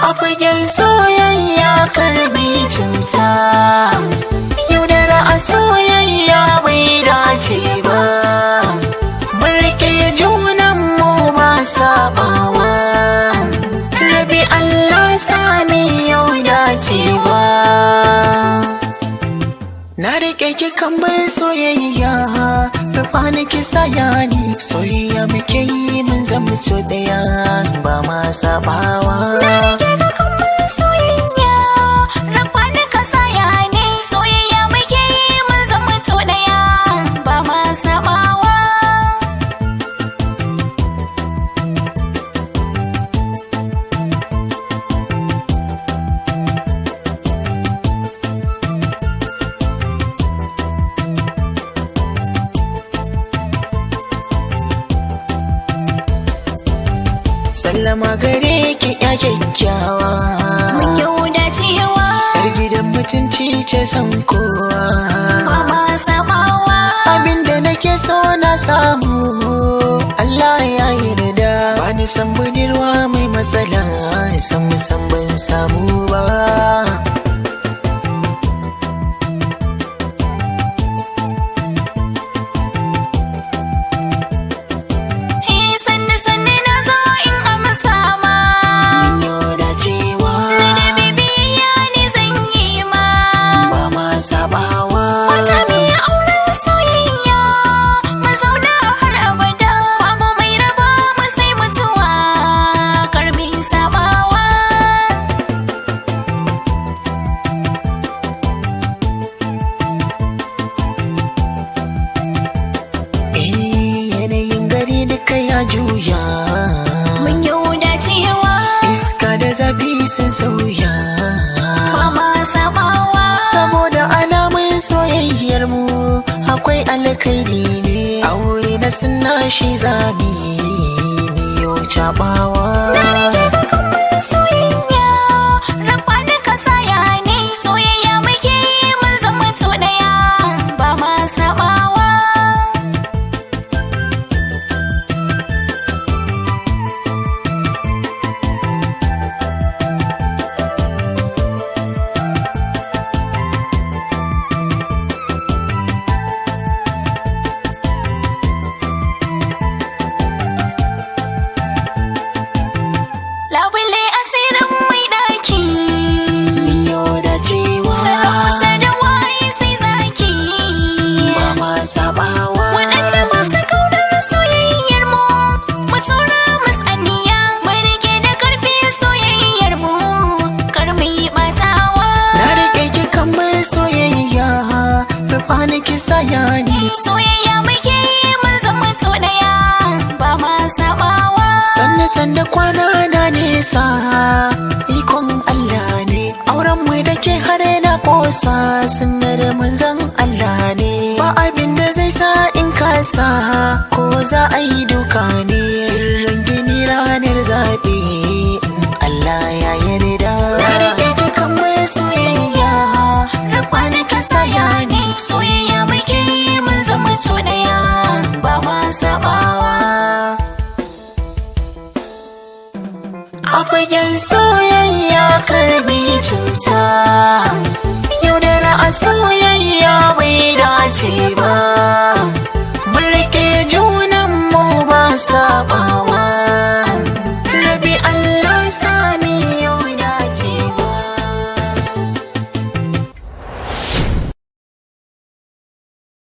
A fagen soyayya karbi cuta, yaudara a soyayya bai dace ba. Barke junanmu ba sabawa, rabi Allah sami yau dacewa. Na rike ki kan bai soyayya, rufa ni ki saya ni. Soyayya muke yi mun zama so daya, ba ma sabawa. Na rike ka kan bai soyayya, rufa ni ka saya ni. Soyayya muke yi mun zama so daya, ba ma sabawa. Sallama gare ki ya kyakkyawa, Mun yau dacewa, yar gidan mutunci ce san kowa. ba ma sabawa. Abinda nake so na samu, Allah ya yarda. Bani san budurwa mai matsala, san ban samu ba. Sanne sanne na zo in amsa ma, Mun yau dacewa, ladabi biyayya ni zan yi ma. ba ma sabawa. Wata mai auren soyayya, mu zauna har abada. Babu mai raba mu sai mutuwa, karbi sabawa. Yanayin gari duka ya juya, Mun yau dacewa, iska da zafi sun sauya. ba ma sabawa. Saboda alamun soyayyar mu akwai alkhairi ne, aure na sunna shi zabi miyo cabawa. Na rike ka kan bai soyayya, rufa ni ka saya ni. Soyayya muke yi mun zama to daya, ba ma sabawa. Labule asirin mai ɗaki, Miyo da cewa sarauta da waye sai zaki. ba ma sabawa. Waɗanda masu kaunar soyayyar mu, mu tura musu aniya. Mu rike da ƙarfi soyayyar mu, kar mu yi ɓatawa. Na rike ki kan mai soyayya, rufa ni ki saya ni. Soyayya muke yi mun zama to ɗaya, ba ma sabawa. Sanne kwana na nesa, ikon Allah ne. Auren mu da ke hare na kosa, sunnar manzon Allah ne. Ba abin da zai sa in kasa, ko za a yi duka ne. Irin gini ranar zaɓe, in Allah ya yarda. Na rike ki kan mai soyayya, Rufa ni ka saya ni. Soyayya muke yi mun zama to ɗaya, ba ma sabawa. a fagen soyayya karbi cuta, yaudara a soyayya bai dace ba. Barke junanmu ba saba